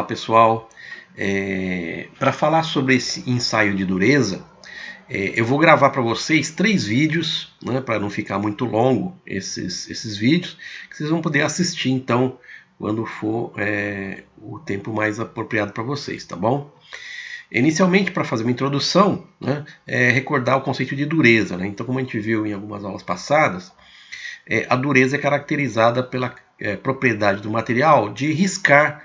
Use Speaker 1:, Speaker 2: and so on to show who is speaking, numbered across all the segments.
Speaker 1: pessoal. Para falar sobre esse ensaio de dureza, eu vou gravar para vocês 3 vídeos, né, para não ficar muito longo esses vídeos, que vocês vão poder assistir então quando for o tempo mais apropriado para vocês, tá bom? Inicialmente, para fazer uma introdução, né, recordar o conceito de dureza, né? Então, como a gente viu em algumas aulas passadas, a dureza é caracterizada pela propriedade do material de riscar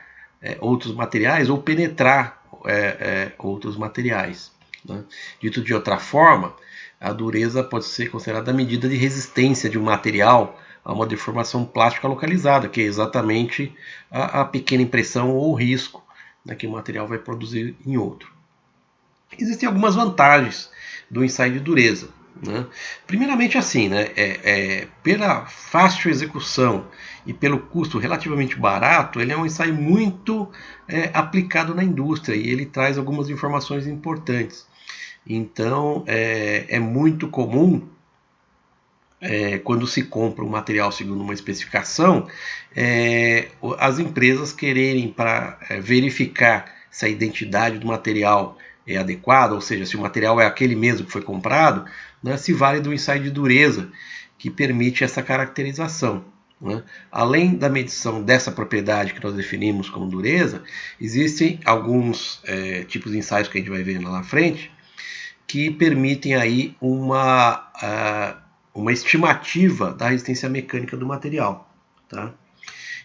Speaker 1: outros materiais ou penetrar outros materiais, né? Dito de outra forma, a dureza pode ser considerada a medida de resistência de um material a uma deformação plástica localizada, que é exatamente a pequena impressão ou risco, né, que o material vai produzir em outro. Existem algumas vantagens do ensaio de dureza, né? Primeiramente assim, né, pela fácil execução e pelo custo relativamente barato, ele é um ensaio muito aplicado na indústria e ele traz algumas informações importantes. Então é muito comum quando se compra um material segundo uma especificação, as empresas quererem para verificar se a identidade do material é adequada, ou seja, se o material é aquele mesmo que foi comprado, né, se vale do ensaio de dureza, que permite essa caracterização, né? Além da medição dessa propriedade que nós definimos como dureza, existem alguns tipos de ensaios que a gente vai ver lá na frente, que permitem aí uma estimativa da resistência mecânica do material, tá?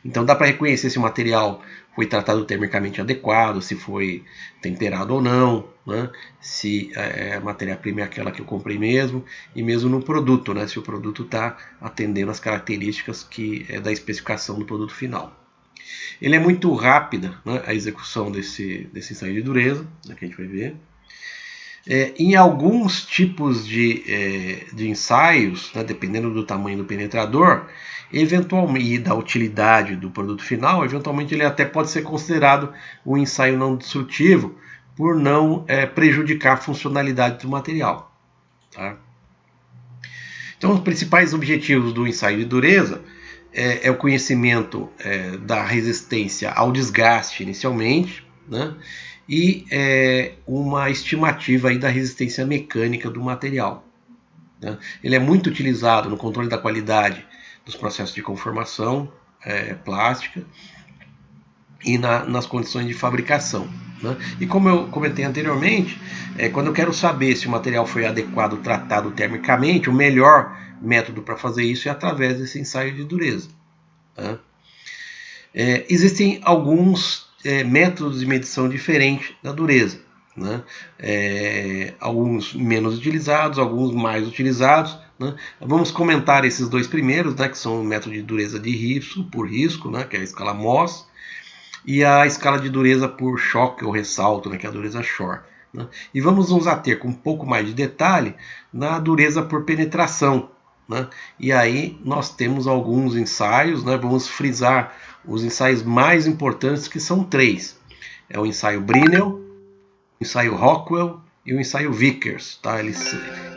Speaker 1: Então dá para reconhecer se o material foi tratado termicamente adequado, se foi temperado ou não, né? Se a matéria-prima é aquela que eu comprei mesmo, e mesmo no produto, né? Se o produto está atendendo às características que da especificação do produto final. Ele é muito rápida, né, a execução desse ensaio de dureza, né, que a gente vai ver. Em alguns tipos de ensaios, né, dependendo do tamanho do penetrador, eventualmente, e da utilidade do produto final, eventualmente ele até pode ser considerado um ensaio não destrutivo por não prejudicar a funcionalidade do material, tá? Então, os principais objetivos do ensaio de dureza é o conhecimento da resistência ao desgaste inicialmente, né? E uma estimativa aí da resistência mecânica do material, né? Ele é muito utilizado no controle da qualidade dos processos de conformação plástica e nas condições de fabricação, né? E como eu comentei anteriormente, quando eu quero saber se o material foi adequado tratado termicamente, o melhor método para fazer isso é através desse ensaio de dureza, tá? Existem alguns métodos de medição diferentes da dureza, né? Alguns menos utilizados, alguns mais utilizados, né? Vamos comentar esses 2 primeiros, né, que são o método de dureza de risco, por risco, né, que é a escala Mohs, e a escala de dureza por choque ou ressalto, né, que é a dureza Shor, né? E vamos nos ater com um pouco mais de detalhe na dureza por penetração, né? E aí nós temos alguns ensaios, né? Vamos frisar os ensaios mais importantes, que são 3. É o ensaio Brinell, o ensaio Rockwell e o ensaio Vickers, tá?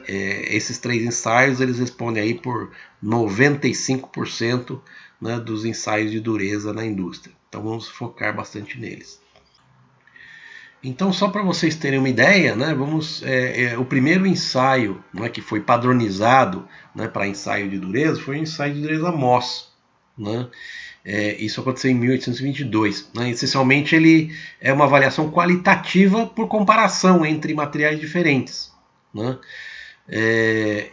Speaker 1: Esses 3 ensaios eles respondem aí por 95%, né, dos ensaios de dureza na indústria. Então vamos focar bastante neles. Então, só para vocês terem uma ideia, né, o primeiro ensaio, né, que foi padronizado, né, para ensaio de dureza foi o ensaio de dureza Mohs, né? Isso aconteceu em 1822. Né? Essencialmente, ele é uma avaliação qualitativa por comparação entre materiais diferentes, né?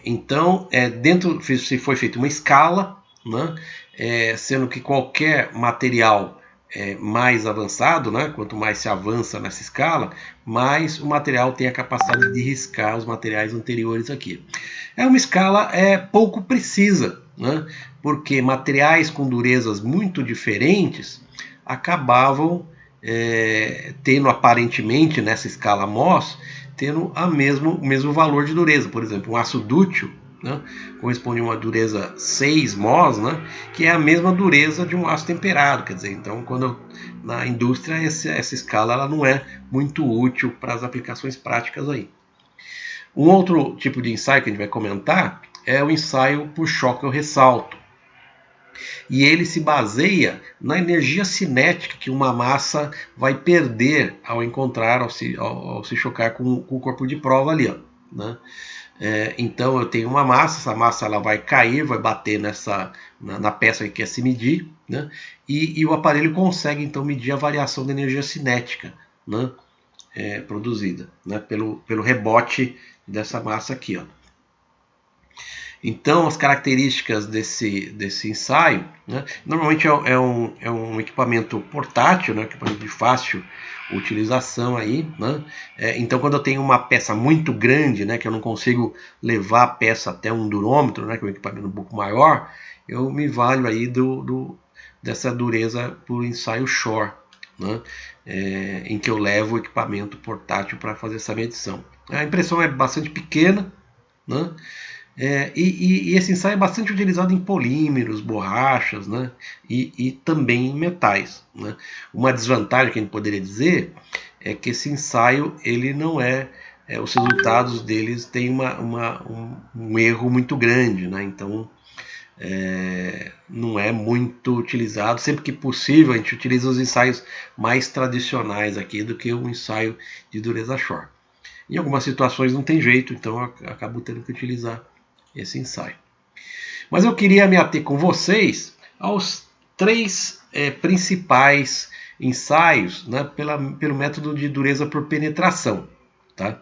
Speaker 1: Então, se foi feita uma escala, né, sendo que qualquer material mais avançado, né, quanto mais se avança nessa escala, mais o material tem a capacidade de riscar os materiais anteriores aqui. É uma escala pouco precisa, né, porque materiais com durezas muito diferentes acabavam tendo aparentemente nessa escala Mohs, tendo o mesmo valor de dureza. Por exemplo, um aço dútil, né, corresponde a uma dureza 6 Mohs, né, que é a mesma dureza de um aço temperado. Quer dizer, então, na indústria essa escala ela não é muito útil para as aplicações práticas aí. Um outro tipo de ensaio que a gente vai comentar é o ensaio por choque ou ressalto, E ele se baseia na energia cinética que uma massa vai perder ao encontrar, ao se chocar com o corpo de prova ali, ó, né? Então eu tenho uma massa, essa massa ela vai cair, vai bater na peça que quer se medir, né? E o aparelho consegue então medir a variação da energia cinética, né? Produzida, né? pelo rebote dessa massa aqui, ó. Então, as características desse ensaio, né, normalmente é um equipamento portátil, né, equipamento de fácil utilização aí, né? Então, quando eu tenho uma peça muito grande, né, que eu não consigo levar a peça até um durômetro, né, que é um equipamento um pouco maior, eu me valho aí dessa dureza por ensaio Shore, né, em que eu levo o equipamento portátil para fazer essa medição. A impressão é bastante pequena, né? E esse ensaio é bastante utilizado em polímeros, borrachas, né? E também em metais, né? Uma desvantagem que a gente poderia dizer é que esse ensaio ele não os resultados deles têm um erro muito grande, né? Então não é muito utilizado. Sempre que possível a gente utiliza os ensaios mais tradicionais aqui do que o ensaio de dureza Shore. Em algumas situações não tem jeito, então eu acabo tendo que utilizar esse ensaio. Mas eu queria me ater com vocês aos três principais ensaios, né, pelo método de dureza por penetração. Tá?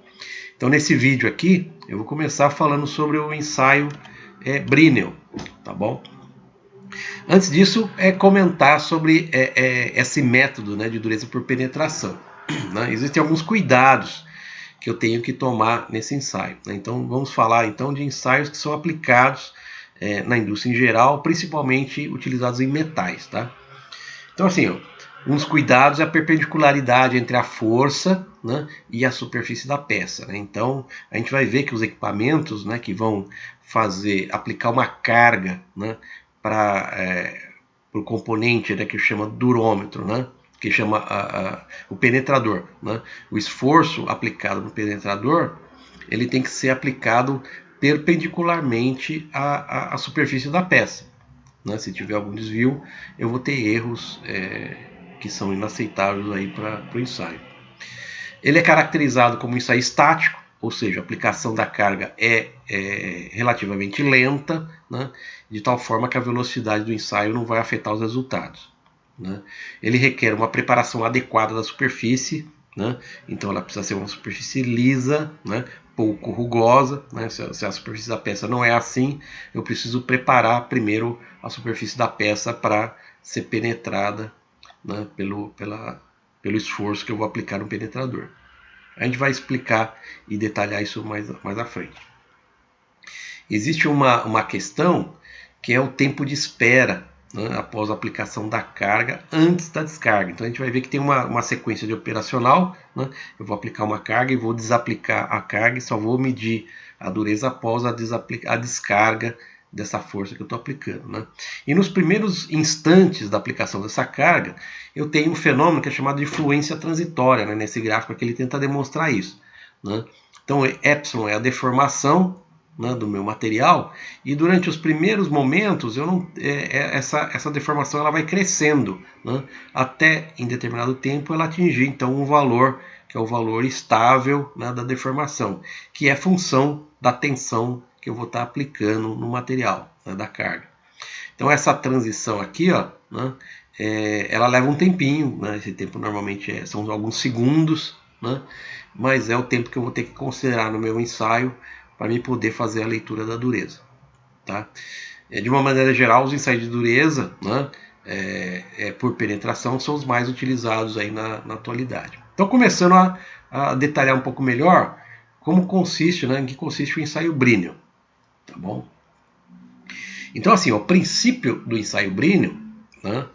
Speaker 1: Então nesse vídeo aqui eu vou começar falando sobre o ensaio Brinell, tá bom? Antes disso, comentar sobre esse método, né, de dureza por penetração. Né? Existem alguns cuidados que eu tenho que tomar nesse ensaio. Né? Então vamos falar então de ensaios que são aplicados na indústria em geral, principalmente utilizados em metais. Tá? Então assim, um dos cuidados é a perpendicularidade entre a força, né, e a superfície da peça. Né? Então a gente vai ver que os equipamentos, né, que vão aplicar uma carga, né, para o componente, né, que chama durômetro, né, que chama o penetrador, né? O esforço aplicado no penetrador, ele tem que ser aplicado perpendicularmente à superfície da peça. Né? Se tiver algum desvio, eu vou ter erros que são inaceitáveis aí para o ensaio. Ele é caracterizado como um ensaio estático, ou seja, a aplicação da carga é relativamente lenta, né? De tal forma que a velocidade do ensaio não vai afetar os resultados. Né? Ele requer uma preparação adequada da superfície, né? Então ela precisa ser uma superfície lisa, né? Pouco rugosa. Né? Se a superfície da peça não é assim, eu preciso preparar primeiro a superfície da peça para ser penetrada, né? pelo esforço que eu vou aplicar no penetrador. A gente vai explicar e detalhar isso mais à frente. Existe uma questão que é o tempo de espera, né, após a aplicação da carga antes da descarga. Então a gente vai ver que tem uma sequência de operacional, né? Eu vou aplicar uma carga e vou desaplicar a carga e só vou medir a dureza após a descarga dessa força que eu estou aplicando. Né? E nos primeiros instantes da aplicação dessa carga, eu tenho um fenômeno que é chamado de fluência transitória. Né? Nesse gráfico aqui ele tenta demonstrar isso. Né? Então epsilon é a deformação, né, do meu material, e durante os primeiros momentos eu não, essa deformação ela vai crescendo, né, até em determinado tempo ela atingir então um valor que é o valor estável, né, da deformação, que é função da tensão que eu vou estar aplicando no material, né, da carga. Então essa transição aqui, ó, né, ela leva um tempinho, né, esse tempo normalmente são alguns segundos, né, mas é o tempo que eu vou ter que considerar no meu ensaio para mim poder fazer a leitura da dureza. Tá? De uma maneira geral, os ensaios de dureza, né, por penetração são os mais utilizados aí na atualidade. Então, começando a detalhar um pouco melhor como consiste, né, em que consiste o ensaio Brinell. Tá bom? Então, assim, o princípio do ensaio Brinell, né,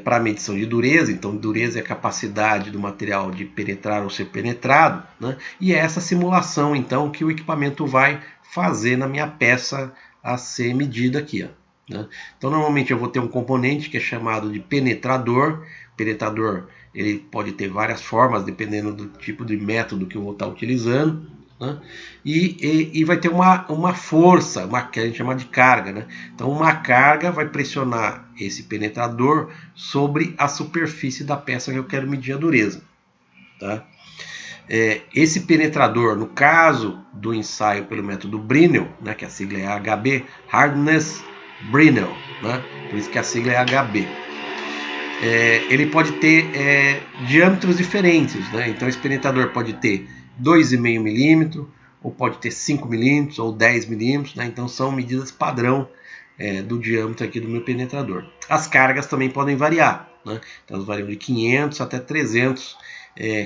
Speaker 1: para a medição de dureza, então dureza é a capacidade do material de penetrar ou ser penetrado, né, e é essa simulação então que o equipamento vai fazer na minha peça a ser medida aqui. Ó, né. Então normalmente eu vou ter um componente que é chamado de penetrador. O penetrador ele pode ter várias formas dependendo do tipo de método que eu vou estar utilizando. né? E vai ter uma força, que a gente chama de carga, né? Então uma carga vai pressionar esse penetrador sobre a superfície da peça que eu quero medir a dureza, tá? Esse penetrador, no caso do ensaio pelo método Brinell, né, que a sigla é HB, Hardness Brinell, né? Por isso que a sigla é HB. Ele pode ter diâmetros diferentes, né? Então esse penetrador pode ter 2,5 milímetros, ou pode ter 5 milímetros, ou 10 milímetros, né? Então são medidas padrão do diâmetro aqui do meu penetrador. As cargas também podem variar, né? Então elas variam de 500 até 300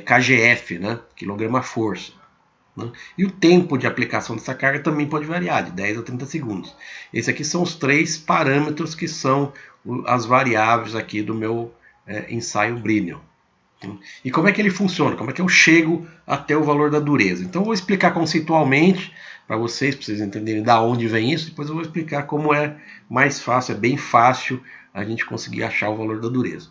Speaker 1: kgf, né? Quilograma-força. Né? E o tempo de aplicação dessa carga também pode variar, de 10 a 30 segundos. Esses aqui são os 3 parâmetros que são as variáveis aqui do meu ensaio Brinell. E como é que ele funciona? Como é que eu chego até o valor da dureza? Então eu vou explicar conceitualmente para vocês entenderem da onde vem isso. Depois eu vou explicar como é mais fácil, é bem fácil a gente conseguir achar o valor da dureza.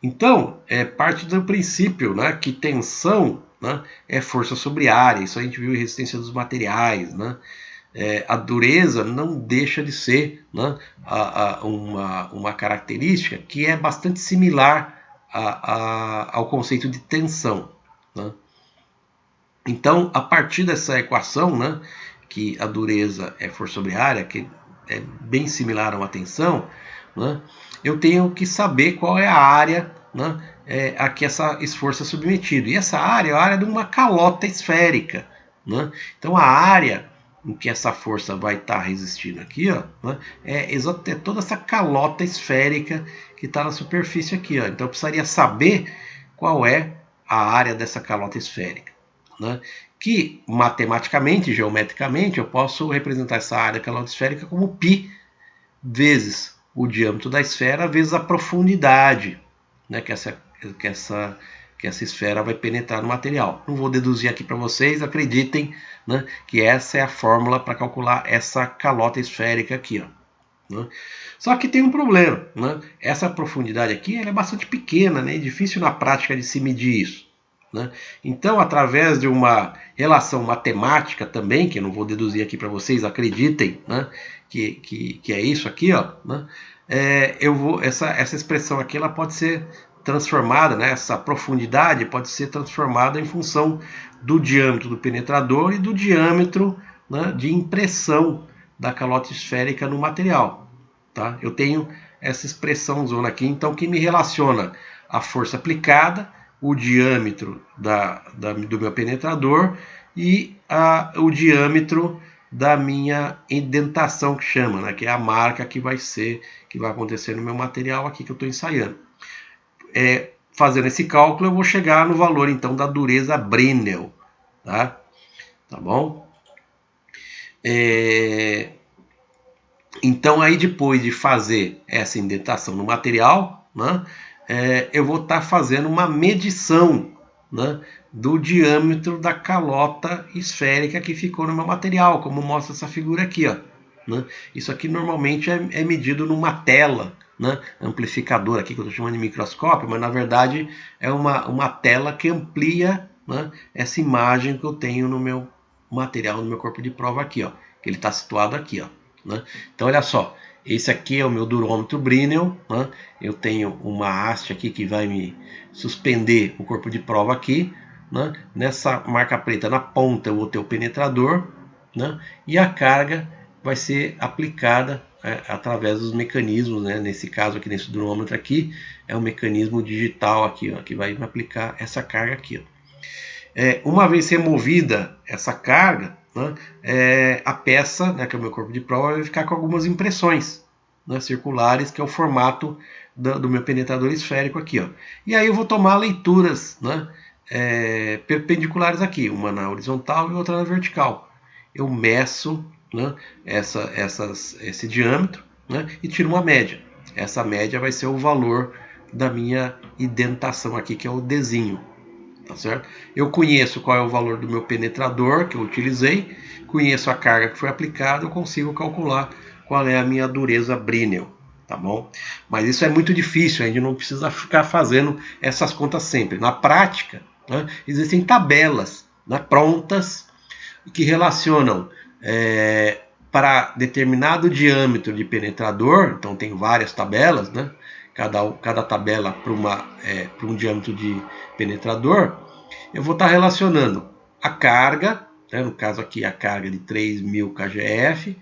Speaker 1: Então, parte do princípio, né, que tensão, né, é força sobre área. Isso a gente viu em resistência dos materiais, né? A dureza não deixa de ser, né, uma característica que é bastante similar ao conceito de tensão, né? Então, a partir dessa equação, né, que a dureza é força sobre área, que é bem similar a uma tensão, né, eu tenho que saber qual é a área, né, a que essa esforço é submetido. E essa área é a área de uma calota esférica, né? Então a área em que essa força vai estar resistindo aqui, ó, né, é toda essa calota esférica que está na superfície aqui, ó. Então eu precisaria saber qual é a área dessa calota esférica, né? Que matematicamente, geometricamente, eu posso representar essa área calota esférica como π vezes o diâmetro da esfera vezes a profundidade, né, que essa esfera vai penetrar no material. Não vou deduzir aqui para vocês, acreditem, né, que essa é a fórmula para calcular essa calota esférica aqui, ó, né? Só que tem um problema, né? Essa profundidade aqui ela é bastante pequena, né? É difícil na prática de se medir isso, né? Então, através de uma relação matemática também, que eu não vou deduzir aqui para vocês, acreditem, né, que é isso aqui, ó, né? Essa expressão aqui ela pode ser transformada, né, essa profundidade pode ser transformada em função do diâmetro do penetrador e do diâmetro, né, de impressão da calota esférica no material. Tá? Eu tenho essa expressão zona aqui, então, que me relaciona a força aplicada, o diâmetro do meu penetrador e o diâmetro da minha indentação, que chama, né, que é a marca que vai acontecer no meu material aqui que eu estou ensaiando. Fazendo esse cálculo, eu vou chegar no valor então da dureza Brinell, tá bom? Então aí depois de fazer essa indentação no material, né, eu vou estar fazendo uma medição, né, do diâmetro da calota esférica que ficou no meu material, como mostra essa figura aqui, ó, né? Isso aqui normalmente é medido numa tela, né, amplificadora, aqui que eu estou chamando de microscópio, mas na verdade é uma tela que amplia, né, essa imagem que eu tenho no meu material, no meu corpo de prova aqui, ó, que ele está situado aqui, ó, né? Então olha só, esse aqui é o meu durômetro Brinell, né? Eu tenho uma haste aqui que vai me suspender o corpo de prova aqui, né? Nessa marca preta na ponta eu vou ter o penetrador, né? E a carga vai ser aplicada através dos mecanismos, né? Nesse caso aqui, nesse durômetro aqui, é um mecanismo digital aqui, ó, que vai me aplicar essa carga aqui, ó. Uma vez removida essa carga, né, a peça, né, que é o meu corpo de prova, vai ficar com algumas impressões, né, circulares, que é o formato do meu penetrador esférico aqui, ó. E aí eu vou tomar leituras, né, perpendiculares aqui, uma na horizontal e outra na vertical. Eu meço, né, esse diâmetro, né, e tiro uma média. Essa média vai ser o valor da minha indentação aqui, que é o Dzinho. Tá certo? Eu conheço qual é o valor do meu penetrador que eu utilizei, conheço a carga que foi aplicada, eu consigo calcular qual é a minha dureza Brinell, tá bom? Mas isso é muito difícil, a gente não precisa ficar fazendo essas contas sempre. Na prática, né, existem tabelas, né, prontas que relacionam para determinado diâmetro de penetrador. Então tem várias tabelas, né? Cada tabela para um diâmetro de penetrador. Eu vou estar relacionando a carga, né? No caso aqui a carga de 3.000 kgf,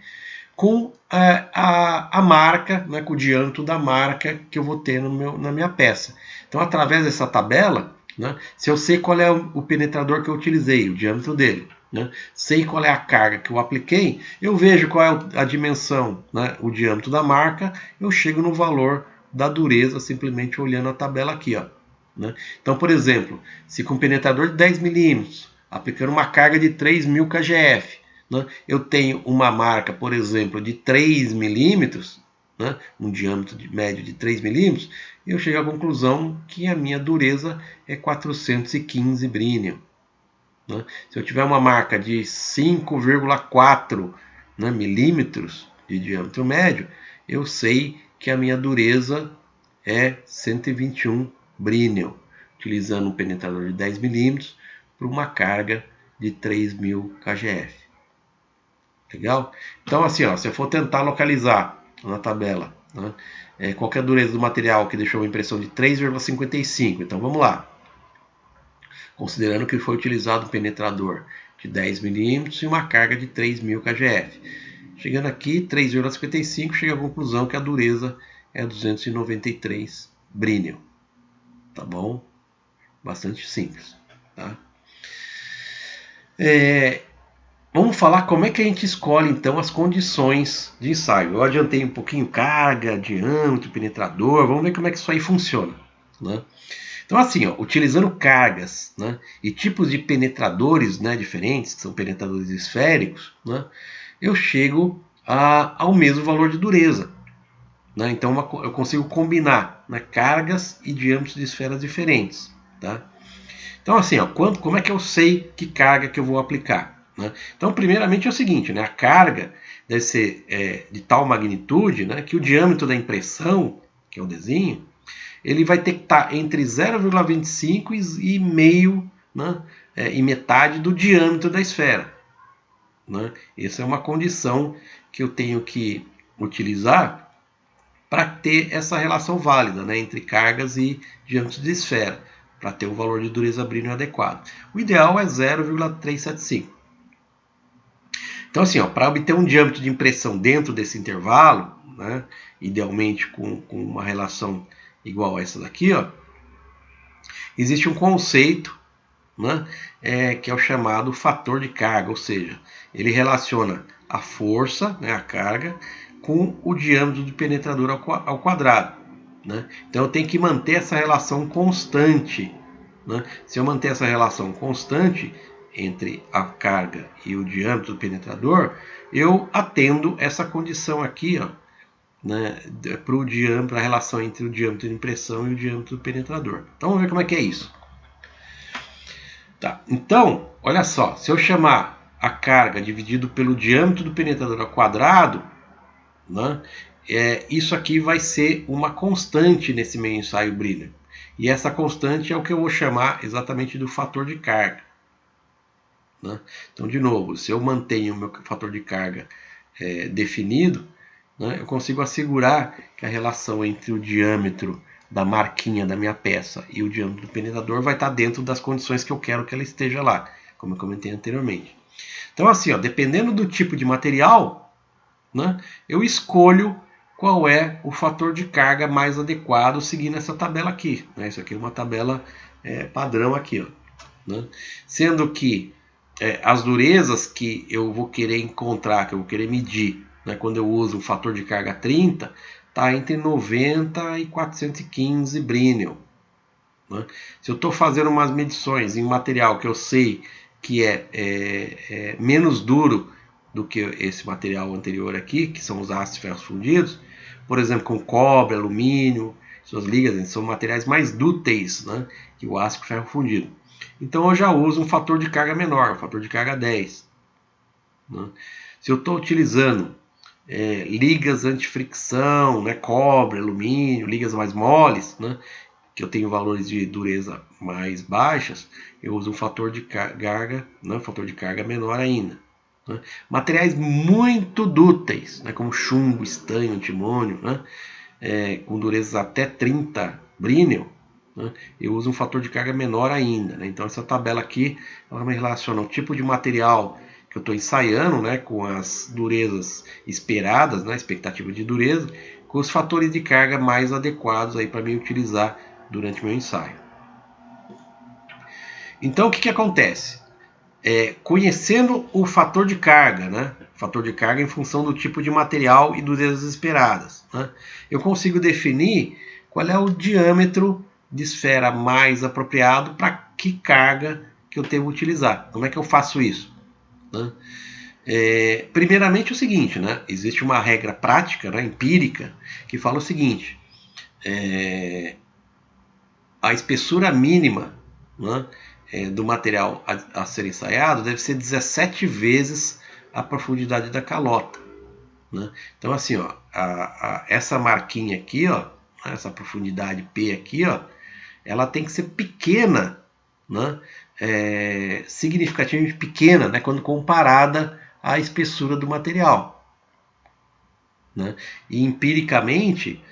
Speaker 1: com a marca, né? Com o diâmetro da marca que eu vou ter na minha peça. Então, através dessa tabela, né? Se eu sei qual é o penetrador que eu utilizei, o diâmetro dele, né? Sei qual é a carga que eu apliquei, eu vejo qual é a dimensão, né? O diâmetro da marca, eu chego no valor da dureza simplesmente olhando a tabela aqui, ó, né? Então, por exemplo, se com um penetrador de 10 milímetros, aplicando uma carga de 3.000 kgf, né? Eu tenho uma marca, por exemplo, de 3 milímetros, né? Um diâmetro médio de 3 milímetros, eu chego à conclusão que a minha dureza é 415 brínium. Né? Se eu tiver uma marca de 5,4, né, milímetros de diâmetro médio, eu sei que a minha dureza é 121 brínium, utilizando um penetrador de 10 milímetros para uma carga de 3.000 kgf. Legal? Então, assim, ó, se eu for tentar localizar na tabela, né, qual é a dureza do material que deixou uma impressão de 3,55, então vamos lá. Considerando que foi utilizado um penetrador de 10 milímetros e uma carga de 3.000 kgf. Chegando aqui, 3,55, chega à conclusão que a dureza é 293 brínium. Tá bom? Bastante simples. Tá? Vamos falar como é que a gente escolhe então as condições de ensaio. Eu adiantei um pouquinho carga, diâmetro, penetrador. Vamos ver como é que isso aí funciona. Né? Então, assim, ó, utilizando cargas, né, e tipos de penetradores, né, diferentes, que são penetradores esféricos, né, eu chego ao mesmo valor de dureza. Né? Então, eu consigo combinar, né, cargas e diâmetros de esferas diferentes. Tá? Então, assim, ó, como é que eu sei que carga que eu vou aplicar? Né? Então, primeiramente é o seguinte, né, a carga deve ser de tal magnitude, né, que o diâmetro da impressão, que é o desenho, ele vai ter que estar entre 0,25 e meio, né, e metade do diâmetro da esfera. Né? Essa é uma condição que eu tenho que utilizar para ter essa relação válida, né, entre cargas e diâmetro de esfera, para ter o valor de dureza brínium adequado. O ideal é 0,375. Então, assim, para obter um diâmetro de impressão dentro desse intervalo, né, idealmente com uma relação igual a essa daqui, ó, existe um conceito, né, que é o chamado fator de carga, ou seja, ele relaciona a força, né, a carga, com o diâmetro do penetrador ao quadrado. Né? Então eu tenho que manter essa relação constante. Né? Se eu manter essa relação constante entre a carga e o diâmetro do penetrador, eu atendo essa condição aqui, ó, né, para a relação entre o diâmetro de impressão e o diâmetro do penetrador. Então vamos ver como é que é isso. Tá, então, olha só, se eu chamar a carga dividido pelo diâmetro do penetrador ao quadrado, né, isso aqui vai ser uma constante nesse meio ensaio Brilliant. E essa constante é o que eu vou chamar exatamente do fator de carga. Né? Então, de novo, se eu mantenho o meu fator de carga definido, né, eu consigo assegurar que a relação entre o diâmetro da marquinha da minha peça e o diâmetro do penetrador vai estar dentro das condições que eu quero que ela esteja lá, como eu comentei anteriormente. Então, assim, ó, dependendo do tipo de material, né, eu escolho qual é o fator de carga mais adequado seguindo essa tabela aqui. Né? Isso aqui é uma tabela padrão aqui, ó, né? Sendo que as durezas que eu vou querer encontrar, que eu vou querer medir, né, quando eu uso o fator de carga 30, está entre 90 e 415 brínium. Né? Se eu estou fazendo umas medições em material que eu sei que é menos duro do que esse material anterior aqui, que são os aços ferros fundidos, por exemplo, com cobre, alumínio, suas ligas, são materiais mais dúteis, né, que o aço ferro fundido. Então eu já uso um fator de carga menor, um fator de carga 10. Né? Se eu estou utilizando ligas antifricção, né, cobre, alumínio, ligas mais moles, né, que eu tenho valores de dureza mais baixas, eu uso um fator de carga, né, fator de carga menor ainda. Né? Materiais muito dúteis, né, como chumbo, estanho, antimônio, né, com durezas até 30 Brinell, né, eu uso um fator de carga menor ainda. Né? Então essa tabela aqui ela me relaciona o tipo de material que eu estou ensaiando, né, com as durezas esperadas, né, expectativa de dureza, com os fatores de carga mais adequados aí para mim utilizar durante meu ensaio. Então o que acontece? Conhecendo o fator de carga, né? Fator de carga em função do tipo de material e durezas esperadas, né? Eu consigo definir qual é o diâmetro de esfera mais apropriado para que carga que eu devo utilizar. Como é que eu faço isso? Né? Primeiramente o seguinte, né? Existe uma regra prática, né, empírica, que fala o seguinte: a espessura mínima, né, do material a ser ensaiado deve ser 17 vezes a profundidade da calota. Né? Então assim, ó, essa marquinha aqui, ó, essa profundidade P aqui, ó, ela tem que ser pequena, né? Significativamente pequena, né, quando comparada à espessura do material. Né? E empiricamente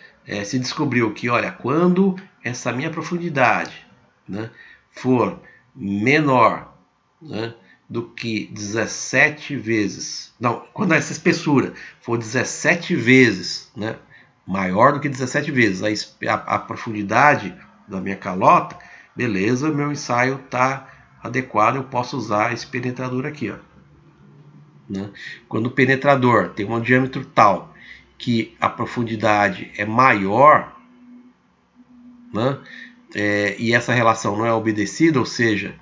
Speaker 1: se descobriu que, olha, quando essa minha profundidade, né, for menor, né, do que 17 vezes, não, quando essa espessura for 17 vezes, né, maior do que 17 vezes a profundidade da minha calota, beleza, meu ensaio está adequado, eu posso usar esse penetrador aqui, ó. Né? Quando o penetrador tem um diâmetro tal que a profundidade é maior, né? E essa relação não é obedecida, ou seja,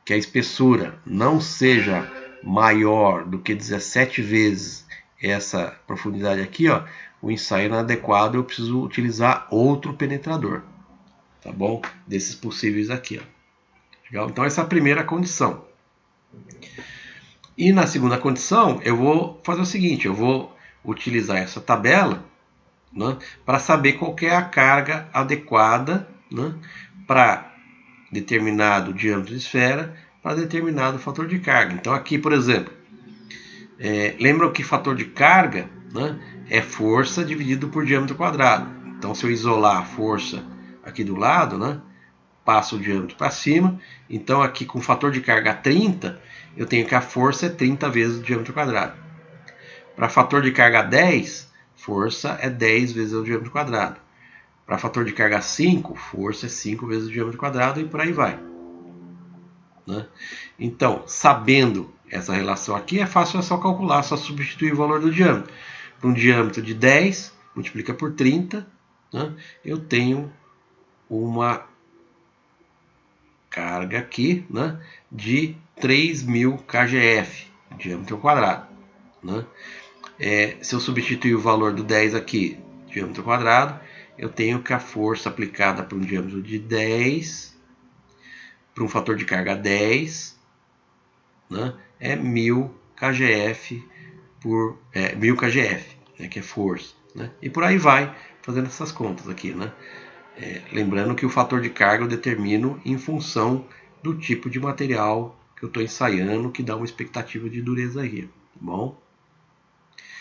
Speaker 1: que a espessura não seja maior do que 17 vezes essa profundidade aqui, ó, o ensaio inadequado, eu preciso utilizar outro penetrador, tá bom? Desses possíveis aqui, ó. Legal? Então essa é a primeira condição. E na segunda condição, eu vou fazer o seguinte, eu vou utilizar essa tabela, né, para saber qual é a carga adequada, né, para determinado diâmetro de esfera, para determinado fator de carga. Então aqui, por exemplo, lembram que fator de carga, né, é força dividido por diâmetro quadrado. Então se eu isolar a força aqui do lado, né, passo o diâmetro para cima. Então aqui com fator de carga 30, eu tenho que a força é 30 vezes o diâmetro quadrado. Para fator de carga 10, força é 10 vezes o diâmetro quadrado. Para fator de carga 5, força é 5 vezes o diâmetro quadrado e por aí vai. Né? Então, sabendo essa relação aqui, é fácil, é só calcular, só substituir o valor do diâmetro. Para um diâmetro de 10, multiplica por 30, né? Eu tenho uma carga aqui, né, de 3.000 kgf, diâmetro ao quadrado. Né? Se eu substituir o valor do 10 aqui, diâmetro ao quadrado, eu tenho que a força aplicada para um diâmetro de 10, para um fator de carga 10, né, é 1.000 kgf por 1.000 kgf, né, que é força. Né? E por aí vai, fazendo essas contas aqui. Né? Lembrando que o fator de carga eu determino em função do tipo de material que eu estou ensaiando, que dá uma expectativa de dureza aí, tá bom?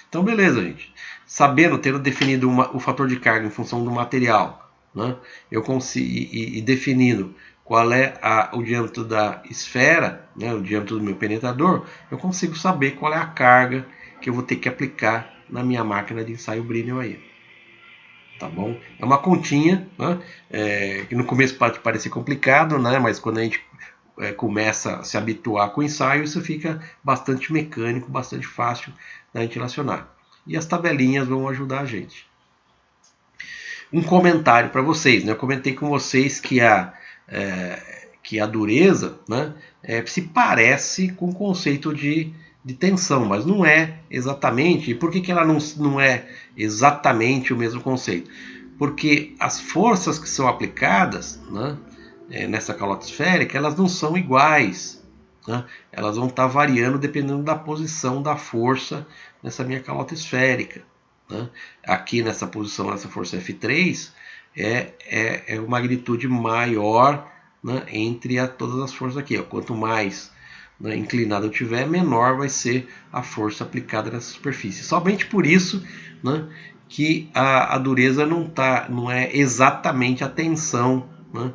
Speaker 1: Então, beleza, gente. Sabendo, tendo definido o fator de carga em função do material, né, eu consigo, e definindo qual é o diâmetro da esfera, né, o diâmetro do meu penetrador, eu consigo saber qual é a carga que eu vou ter que aplicar na minha máquina de ensaio Brinell aí. Tá bom? É uma continha, né, que no começo pode parecer complicado, né, mas quando a gente começa a se habituar com o ensaio, isso fica bastante mecânico, bastante fácil da gente relacionar. E as tabelinhas vão ajudar a gente. Um comentário para vocês, né? Eu comentei com vocês que a dureza, né, se parece com o conceito de tensão, mas não é exatamente. E por que ela não é exatamente o mesmo conceito? Porque as forças que são aplicadas, né, nessa calota esférica, elas não são iguais. Né? Elas vão estar variando dependendo da posição da força nessa minha calota esférica. Né? Aqui nessa posição, nessa força F3, é uma magnitude maior, né, entre todas as forças aqui. Ó. Quanto mais, né, inclinado eu tiver, menor vai ser a força aplicada nessa superfície. Somente por isso, né, que a dureza não é exatamente a tensão, né,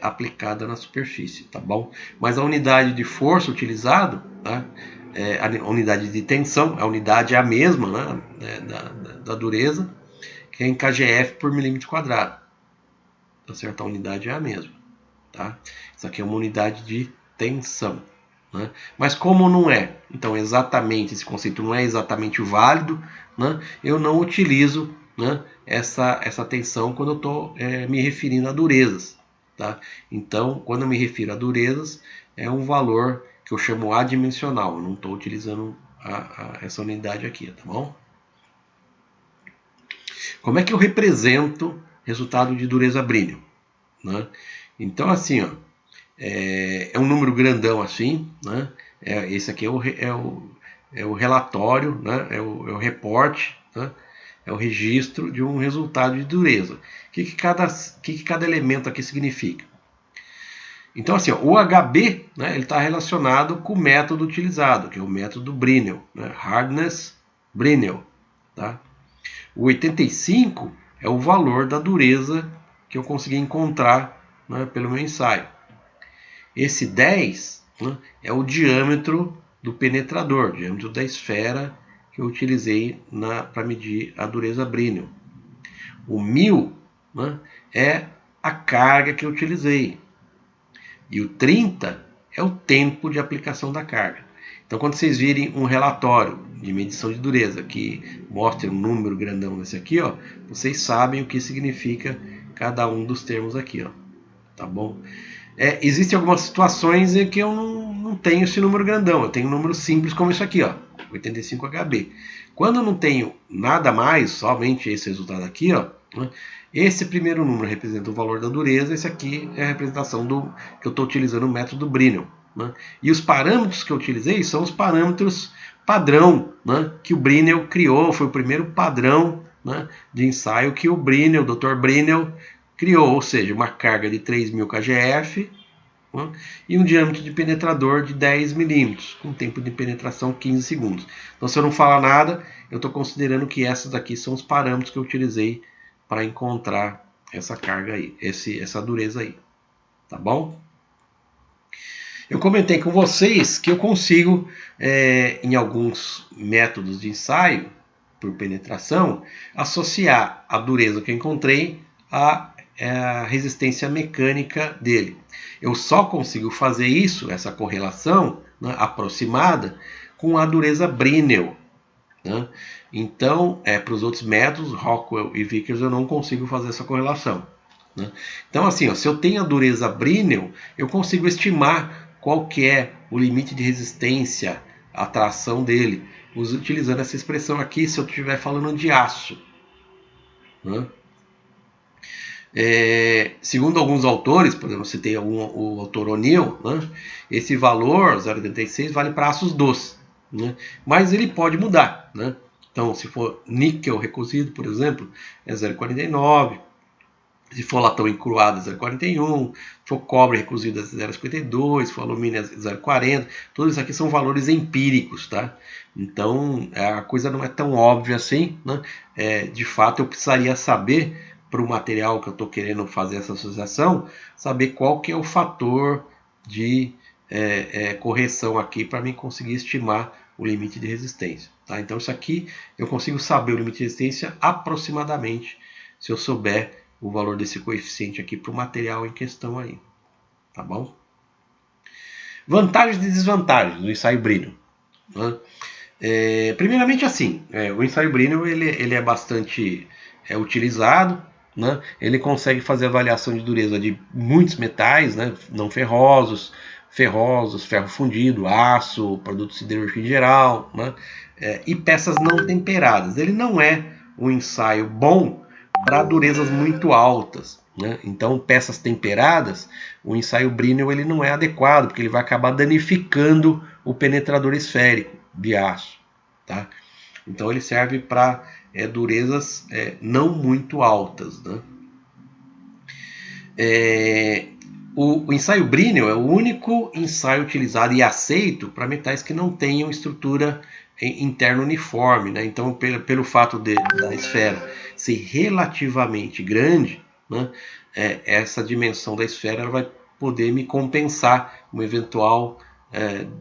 Speaker 1: aplicada na superfície, tá bom? Mas a unidade de força utilizada, tá? A unidade de tensão, a unidade é a mesma, né, da dureza, que é em kgf por milímetro quadrado, tá certo? A unidade é a mesma, tá? Isso aqui é uma unidade de tensão, né? Mas como não é, então exatamente esse conceito não é exatamente válido, né? Eu não utilizo, né, essa tensão quando eu estou me referindo a durezas, tá? Então, quando eu me refiro a durezas, é um valor que eu chamo adimensional, eu não estou utilizando essa unidade aqui, tá bom? Como é que eu represento resultado de dureza Brinell, né? Então, assim, ó, é um número grandão assim, né? Esse aqui é o relatório, né? É o reporte, né? É o registro de um resultado de dureza. O que cada elemento aqui significa? Então, assim, ó, o HB, né, ele está relacionado com o método utilizado, que é o método Brinell, né? Hardness Brinell, tá? O 85 é o valor da dureza que eu consegui encontrar, né, pelo meu ensaio. Esse 10, né, é o diâmetro do penetrador, diâmetro da esfera que eu utilizei para medir a dureza Brinell. O 1000, né, é a carga que eu utilizei. E o 30 é o tempo de aplicação da carga. Então, quando vocês virem um relatório de medição de dureza que mostra um número grandão desse aqui, ó, vocês sabem o que significa cada um dos termos aqui, ó, tá bom? Existem algumas situações em que eu não tenho esse número grandão, eu tenho um número simples como isso aqui, ó, 85 HB. Quando eu não tenho nada mais, somente esse resultado aqui, ó, né, esse primeiro número representa o valor da dureza, esse aqui é a representação que eu estou utilizando o método Brinell. Né? E os parâmetros que eu utilizei são os parâmetros padrão, né, que o Brinell criou, foi o primeiro padrão, né, de ensaio que o Brinell, o Dr. Brinell, criou, ou seja, uma carga de 3.000 kgf, né, e um diâmetro de penetrador de 10 milímetros, com tempo de penetração 15 segundos. Então, se eu não falar nada, eu estou considerando que essas daqui são os parâmetros que eu utilizei para encontrar essa carga aí, essa dureza aí, tá bom? Eu comentei com vocês que eu consigo, em alguns métodos de ensaio por penetração, associar a dureza que eu encontrei à resistência mecânica dele. Eu só consigo fazer isso, essa correlação, né, aproximada, com a dureza Brinell. Né? Então, para os outros métodos, Rockwell e Vickers, eu não consigo fazer essa correlação. Né? Então, assim, ó, se eu tenho a dureza Brinell, eu consigo estimar qual que é o limite de resistência à tração dele, utilizando essa expressão aqui, se eu estiver falando de aço. Né? Segundo alguns autores, por exemplo, citei o autor O'Neill, né, esse valor 0,86 vale para aços doces, né, mas ele pode mudar. Né? Então, se for níquel recozido, por exemplo, é 0,49, se for latão encruado é 0,41, se for cobre recozido é 0,52, se for alumínio é 0,40, tudo isso aqui são valores empíricos, tá? Então, a coisa não é tão óbvia assim, né? De fato, eu precisaria saber, para o material que eu estou querendo fazer essa associação, saber qual que é o fator de correção aqui para mim conseguir estimar o limite de resistência. Tá? Então, isso aqui eu consigo saber o limite de resistência aproximadamente se eu souber o valor desse coeficiente aqui para o material em questão aí. Tá bom? Vantagens e desvantagens do ensaio Brinell. Né? Primeiramente, assim, o ensaio Brinell ele é bastante utilizado, né? Ele consegue fazer avaliação de dureza de muitos metais, né? Não ferrosos, ferro fundido, aço, produtos siderúrgicos em geral, né? E peças não temperadas. Ele não é um ensaio bom para durezas muito altas. Né? Então, peças temperadas, o ensaio Brinell ele não é adequado, porque ele vai acabar danificando o penetrador esférico de aço. Tá? Então, ele serve para durezas não muito altas. Né? O ensaio Brinell é o único ensaio utilizado e aceito para metais que não tenham estrutura interna uniforme, né? Então, pelo fato da esfera ser relativamente grande, né, essa dimensão da esfera ela vai poder me compensar uma eventual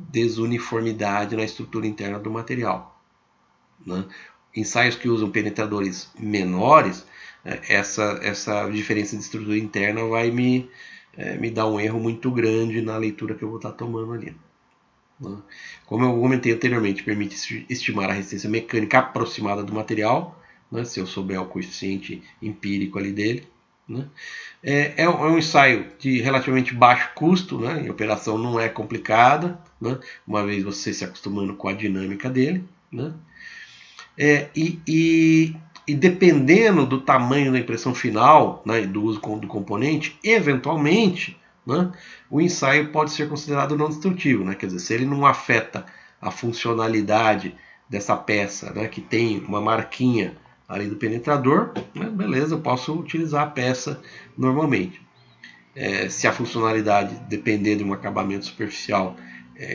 Speaker 1: desuniformidade na estrutura interna do material, né? Ensaios que usam penetradores menores, essa diferença de estrutura interna vai me dar um erro muito grande na leitura que eu vou estar tomando ali, né? Como eu comentei anteriormente, permite estimar a resistência mecânica aproximada do material, né, se eu souber o coeficiente empírico ali dele, né? É um ensaio de relativamente baixo custo, né, e a operação não é complicada, né, uma vez você se acostumando com a dinâmica dele, né? E dependendo do tamanho da impressão final, né, e do uso do componente, eventualmente, né, o ensaio pode ser considerado não destrutivo, né? Quer dizer, se ele não afeta a funcionalidade dessa peça, né, que tem uma marquinha ali do penetrador, né, beleza, eu posso utilizar a peça normalmente. Se a funcionalidade depender de um acabamento superficial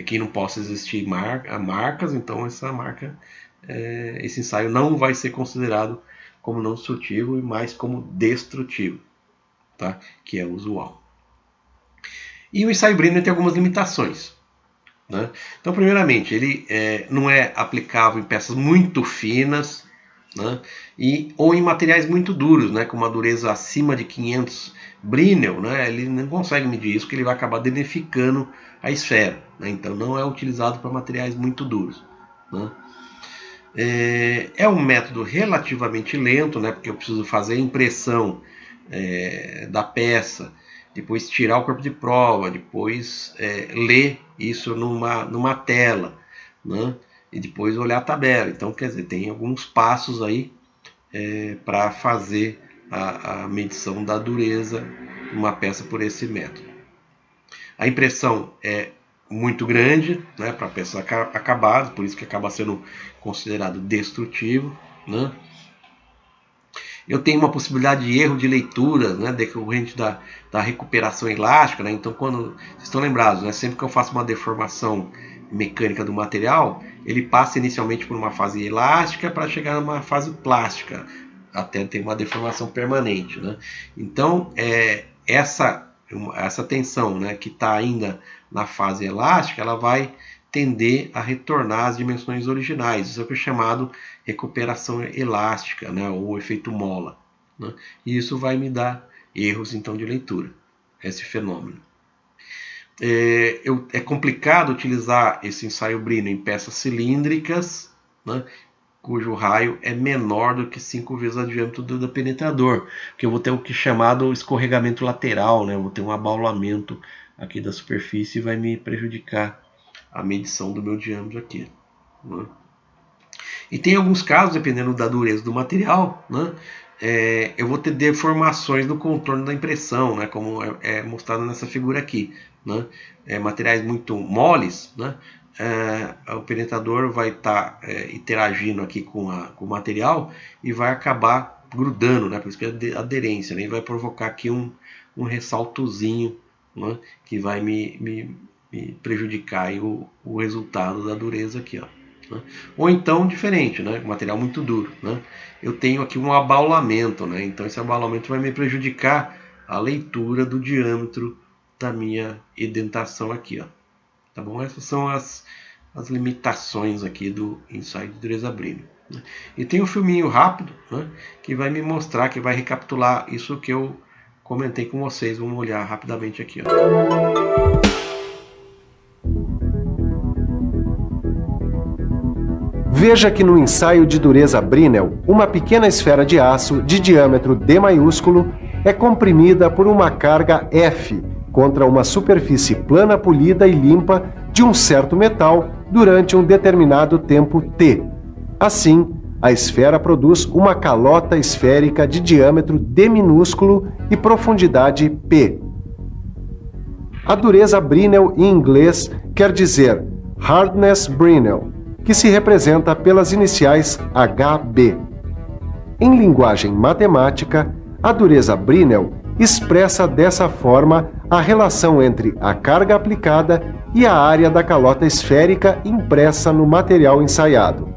Speaker 1: que não possa existir marcas, então esse ensaio não vai ser considerado como não destrutivo e mais como destrutivo, tá? Que é o usual. E o ensaio Brinell tem algumas limitações, né? Então, primeiramente, ele não é aplicável em peças muito finas, né? Ou em materiais muito duros, né? Com uma dureza acima de 500 Brinell, né? Ele não consegue medir isso, porque ele vai acabar danificando a esfera, né? Então, não é utilizado para materiais muito duros, né? É um método relativamente lento, né? Porque eu preciso fazer a impressão da peça, depois tirar o corpo de prova, depois ler isso numa tela, né? E depois olhar a tabela. Então, quer dizer, tem alguns passos aí para fazer a medição da dureza de uma peça por esse método. A impressão é muito grande, né, para peças acabadas, por isso que acaba sendo considerado destrutivo, né? Eu tenho uma possibilidade de erro de leitura, né, decorrente da recuperação elástica, né? Então, quando vocês estão lembrados, né, sempre que eu faço uma deformação mecânica do material, ele passa inicialmente por uma fase elástica para chegar numa fase plástica, até ter uma deformação permanente, né? Então, essa tensão, né, que está ainda na fase elástica, ela vai tender a retornar às dimensões originais. Isso é o que é chamado recuperação elástica, né, ou efeito mola, né? E isso vai me dar erros então de leitura, esse fenômeno. É complicado utilizar esse ensaio Brinell em peças cilíndricas, né, cujo raio é menor do que 5 vezes o diâmetro do penetrador, porque eu vou ter o que é chamado escorregamento lateral, né? Eu vou ter um abaulamento aqui da superfície e vai me prejudicar a medição do meu diâmetro aqui, né? E tem alguns casos, dependendo da dureza do material, né, eu vou ter deformações no contorno da impressão, né, como é mostrado nessa figura aqui, né? Materiais muito moles, né, o penetrador vai estar interagindo aqui com o material e vai acabar grudando, né, por isso que é aderência, né, e vai provocar aqui um ressaltozinho, né, que vai me prejudicar aí o resultado da dureza aqui, ó. Ou então diferente, né? Material muito duro, né? Eu tenho aqui um abaulamento, né? Então esse abaulamento vai me prejudicar a leitura do diâmetro da minha indentação aqui, ó. Tá bom? Essas são as limitações aqui do ensaio de dureza Brinell, né? E tem um filminho rápido, né, que vai me mostrar, que vai recapitular isso que eu comentei com vocês. Vamos olhar rapidamente aqui, ó.
Speaker 2: Veja que no ensaio de dureza Brinell, uma pequena esfera de aço de diâmetro D maiúsculo é comprimida por uma carga F contra uma superfície plana polida e limpa de um certo metal durante um determinado tempo T. Assim, a esfera produz uma calota esférica de diâmetro D minúsculo e profundidade P. A dureza Brinell em inglês quer dizer Hardness Brinell, que se representa pelas iniciais HB. Em linguagem matemática, a dureza Brinell expressa dessa forma a relação entre a carga aplicada e a área da calota esférica impressa no material ensaiado.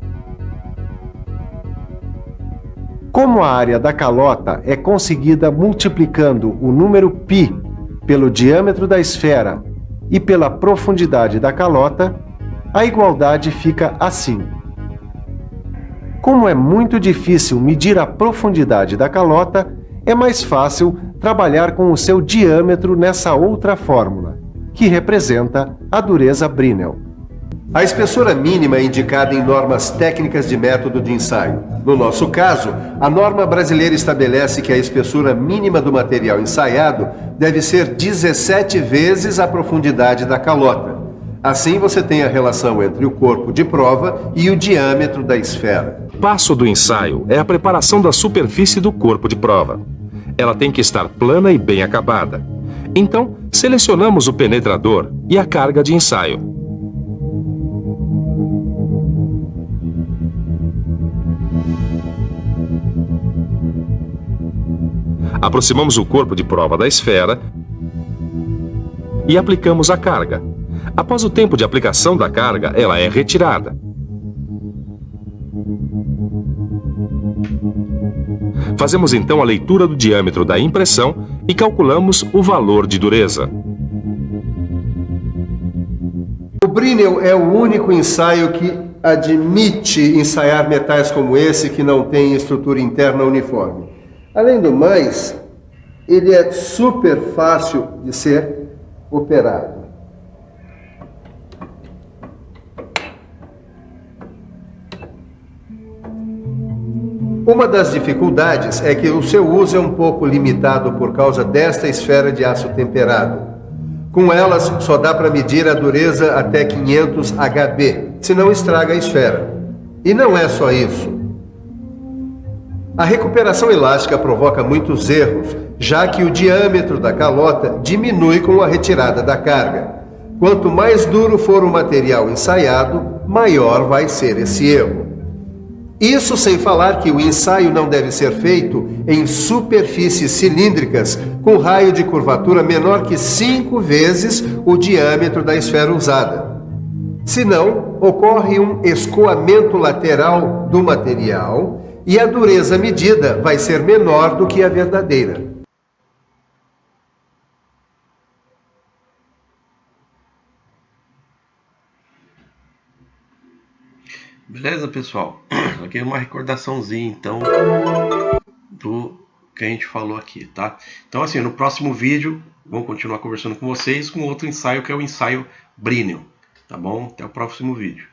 Speaker 2: Como a área da calota é conseguida multiplicando o número π pelo diâmetro da esfera e pela profundidade da calota, a igualdade fica assim. Como é muito difícil medir a profundidade da calota, é mais fácil trabalhar com o seu diâmetro nessa outra fórmula, que representa a dureza Brinell. A espessura mínima é indicada em normas técnicas de método de ensaio. No nosso caso, a norma brasileira estabelece que a espessura mínima do material ensaiado deve ser 17 vezes a profundidade da calota. Assim você tem a relação entre o corpo de prova e o diâmetro da esfera.
Speaker 3: O passo do ensaio é a preparação da superfície do corpo de prova. Ela tem que estar plana e bem acabada. Então, selecionamos o penetrador e a carga de ensaio. Aproximamos o corpo de prova da esfera e aplicamos a carga. Após o tempo de aplicação da carga, ela é retirada. Fazemos então a leitura do diâmetro da impressão e calculamos o valor de dureza.
Speaker 2: O Brinell é o único ensaio que admite ensaiar metais como esse que não tem estrutura interna uniforme. Além do mais, ele é super fácil de ser operado. Uma das dificuldades é que o seu uso é um pouco limitado por causa desta esfera de aço temperado. Com elas, só dá para medir a dureza até 500 HB, senão estraga a esfera. E não é só isso. A recuperação elástica provoca muitos erros, já que o diâmetro da calota diminui com a retirada da carga. Quanto mais duro for o material ensaiado, maior vai ser esse erro. Isso sem falar que o ensaio não deve ser feito em superfícies cilíndricas com raio de curvatura menor que 5 vezes o diâmetro da esfera usada. Senão, ocorre um escoamento lateral do material e a dureza medida vai ser menor do que a verdadeira.
Speaker 1: Beleza, pessoal? Aqui é uma recordaçãozinha, então, do que a gente falou aqui, tá? Então, assim, no próximo vídeo, vamos continuar conversando com vocês com outro ensaio, que é o ensaio Brinell, tá bom? Até o próximo vídeo.